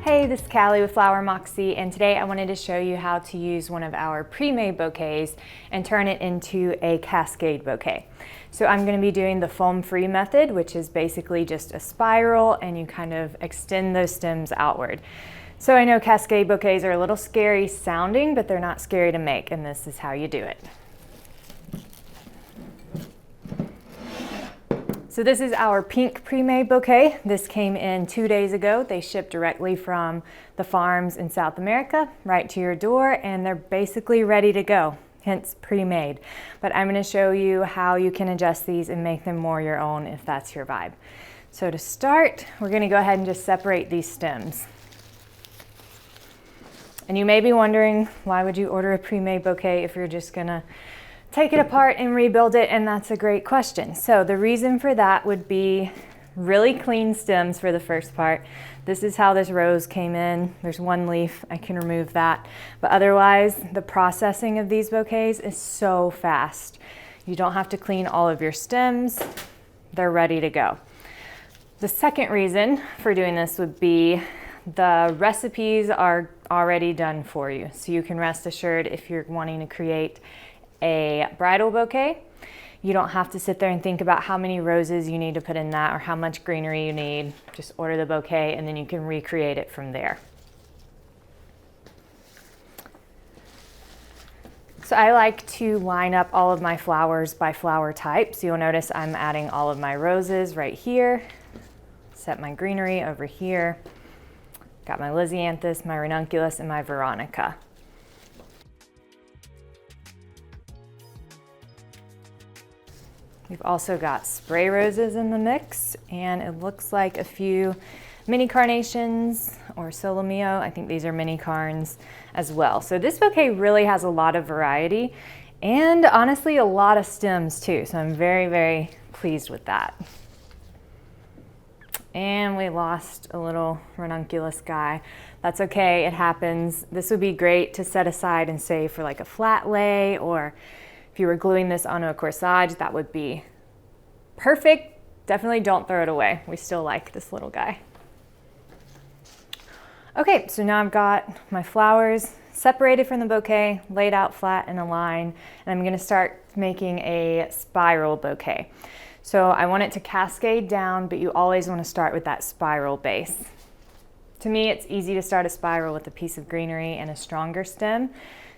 Hey, this is Callie with Flower Moxie, and today I wanted to show you how to use one of our pre-made bouquets and turn it into a cascade bouquet. So I'm going to be doing the foam-free method, which is basically just a spiral and you kind of extend those stems outward. So I know cascade bouquets are a little scary sounding, but they're not scary to make, and this is how you do it. So this is our pink pre-made bouquet. This came in 2 days ago. They ship directly from the farms in South America right to your door, and they're basically ready to go, hence pre-made. But I'm going to show you how you can adjust these and make them more your own if that's your vibe. So to start, we're going to go ahead and just separate these stems. And you may be wondering, why would you order a pre-made bouquet if you're just going to take it apart and rebuild it? And that's a great question. So the reason for that would be really clean stems for the first part. This is how this rose came in. There's one leaf, I can remove that. But otherwise, the processing of these bouquets is so fast. You don't have to clean all of your stems. They're ready to go. The second reason for doing this would be the recipes are already done for you. So you can rest assured if you're wanting to create a bridal bouquet, you don't have to sit there and think about how many roses you need to put in that or how much greenery you need. Just order the bouquet and then you can recreate it from there. So I like to line up all of my flowers by flower type. So you'll notice I'm adding all of my roses right here, set my greenery over here, got my lisianthus, my ranunculus, and my veronica. We've also got spray roses in the mix, and it looks like a few mini carnations or solomio. I think these are mini carns as well. So this bouquet really has a lot of variety and honestly a lot of stems too. So I'm very, very pleased with that. And we lost a little ranunculus guy. That's okay, it happens. This would be great to set aside and save for like a flat lay, or if you were gluing this onto a corsage, that would be perfect. Definitely don't throw it away. We still like this little guy. Okay, so now I've got my flowers separated from the bouquet, laid out flat in a line, and I'm gonna start making a spiral bouquet. So I want it to cascade down, but you always wanna start with that spiral base. To me, it's easy to start a spiral with a piece of greenery and a stronger stem.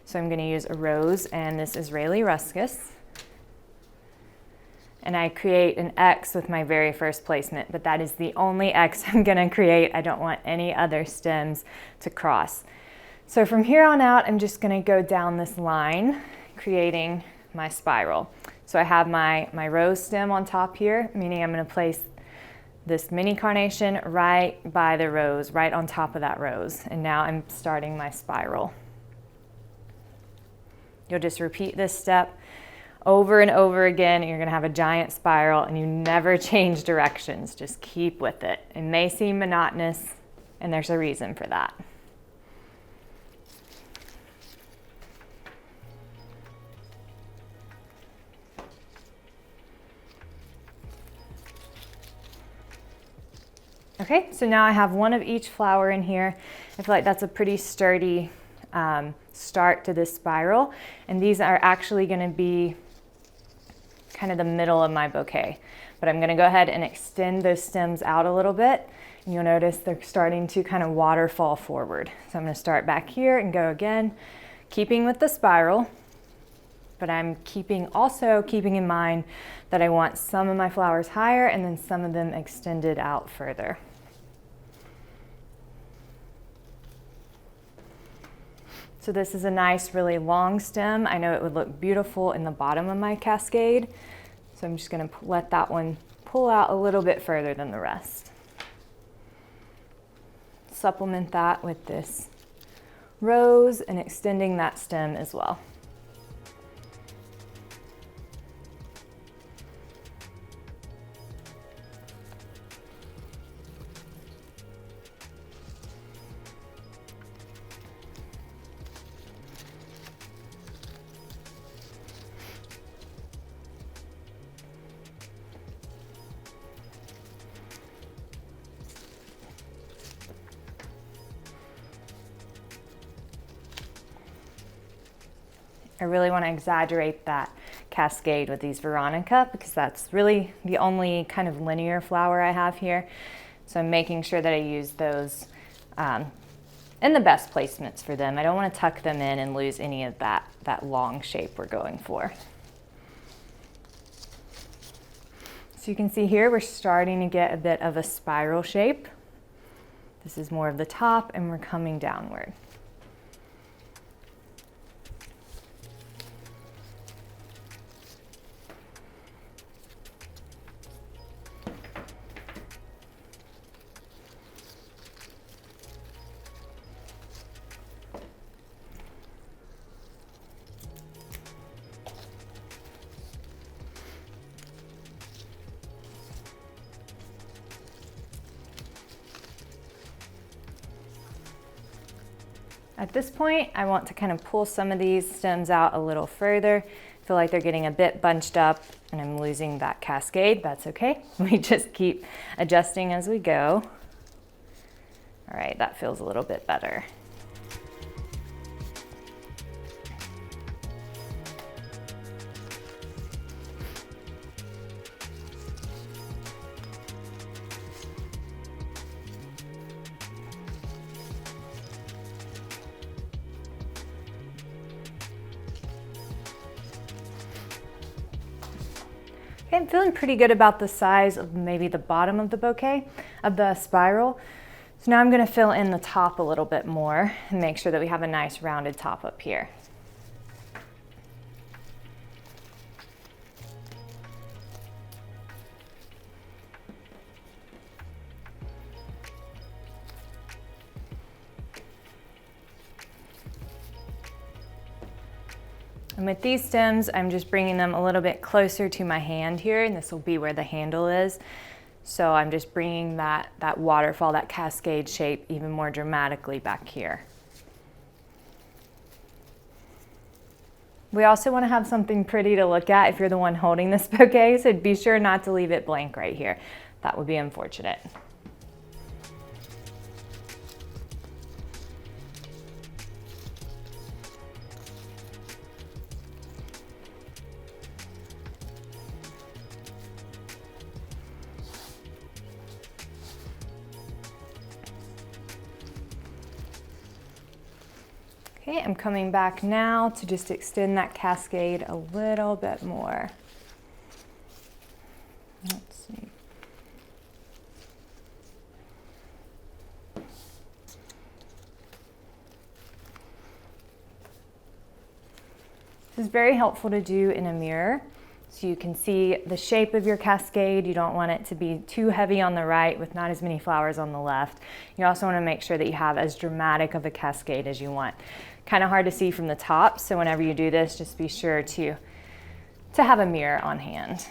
So I'm going to use a rose and this Israeli ruscus. And I create an X with my very first placement, but that is the only X I'm going to create. I don't want any other stems to cross. So from here on out, I'm just going to go down this line, creating my spiral. So I have my rose stem on top here, meaning I'm going to place this mini carnation right by the rose, right on top of that rose. And now I'm starting my spiral. You'll just repeat this step over and over again, and you're gonna have a giant spiral, and you never change directions. Just keep with it. It may seem monotonous, and there's a reason for that. Okay, so now I have one of each flower in here. I feel like that's a pretty sturdy start to this spiral, and these are actually going to be kind of the middle of my bouquet, but I'm going to go ahead and extend those stems out a little bit, and you'll notice they're starting to kind of waterfall forward. So I'm going to start back here and go again, keeping with the spiral, but I'm also keeping in mind that I want some of my flowers higher and then some of them extended out further. So this is a nice, really long stem. I know it would look beautiful in the bottom of my cascade. So I'm just gonna let that one pull out a little bit further than the rest. Supplement that with this rose and extending that stem as well. I really want to exaggerate that cascade with these Veronica because that's really the only kind of linear flower I have here. So I'm making sure that I use those in the best placements for them. I don't want to tuck them in and lose any of that long shape we're going for. So you can see here we're starting to get a bit of a spiral shape. This is more of the top and we're coming downward. At this point, I want to kind of pull some of these stems out a little further. I feel like they're getting a bit bunched up and I'm losing that cascade. That's okay. We just keep adjusting as we go. All right, that feels a little bit better. Okay, I'm feeling pretty good about the size of maybe the bottom of the bouquet, of the spiral. So now I'm going to fill in the top a little bit more and make sure that we have a nice rounded top up here. And with these stems, I'm just bringing them a little bit closer to my hand here, and this will be where the handle is. So I'm just bringing that waterfall, that cascade shape even more dramatically back here. We also want to have something pretty to look at if you're the one holding this bouquet, so be sure not to leave it blank right here. That would be unfortunate. Okay, I'm coming back now to just extend that cascade a little bit more. Let's see. This is very helpful to do in a mirror, so you can see the shape of your cascade. You don't want it to be too heavy on the right with not as many flowers on the left. You also want to make sure that you have as dramatic of a cascade as you want. Kind of hard to see from the top, so whenever you do this, just be sure to have a mirror on hand.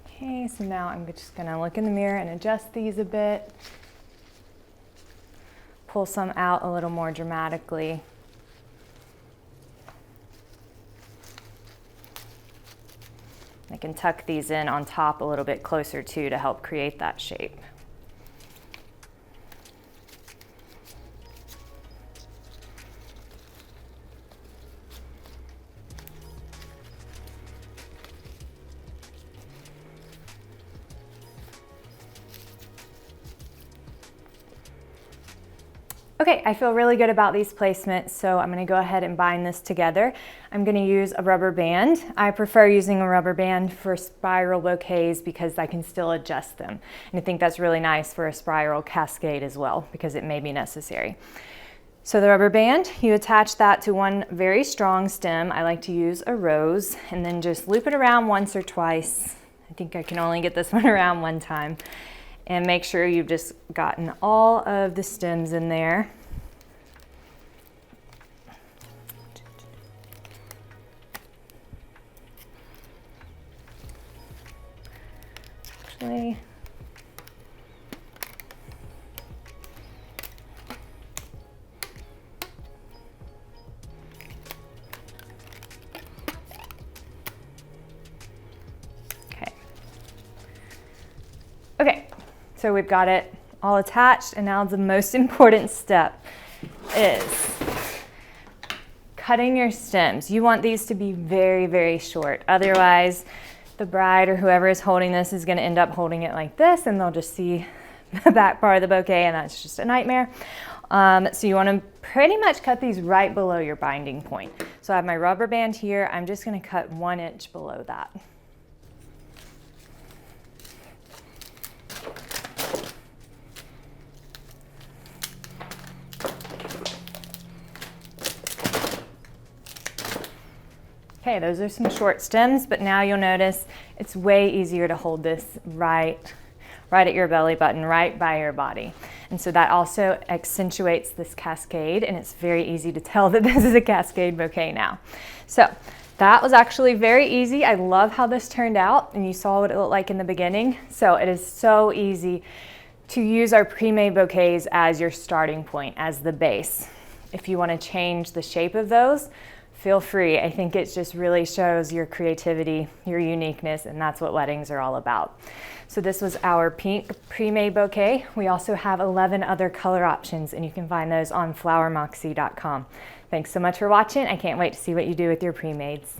Okay, so now I'm just gonna look in the mirror and adjust these a bit. Pull some out a little more dramatically. I can tuck these in on top a little bit closer too to help create that shape. Okay, I feel really good about these placements, so I'm going to go ahead and bind this together. I'm going to use a rubber band. I prefer using a rubber band for spiral bouquets because I can still adjust them. And I think that's really nice for a spiral cascade as well because it may be necessary. So the rubber band, you attach that to one very strong stem. I like to use a rose and then just loop it around once or twice. I think I can only get this one around one time. And make sure you've just gotten all of the stems in there. Actually, So we've got it all attached, and now the most important step is cutting your stems. You want these to be very, very short. Otherwise, the bride or whoever is holding this is gonna end up holding it like this, and they'll just see the back part of the bouquet, and that's just a nightmare. So you wanna pretty much cut these right below your binding point. So I have my rubber band here. I'm just gonna cut 1 inch below that. Okay, those are some short stems, but now you'll notice it's way easier to hold this right at your belly button, right by your body. And so that also accentuates this cascade, and it's very easy to tell that this is a cascade bouquet now. So that was actually very easy. I love how this turned out, and you saw what it looked like in the beginning. So it is so easy to use our pre-made bouquets as your starting point, as the base. If you want to change the shape of those, feel free. I think it just really shows your creativity, your uniqueness, and that's what weddings are all about. So this was our pink pre-made bouquet. We also have 11 other color options, and you can find those on flowermoxie.com. Thanks so much for watching. I can't wait to see what you do with your pre-mades.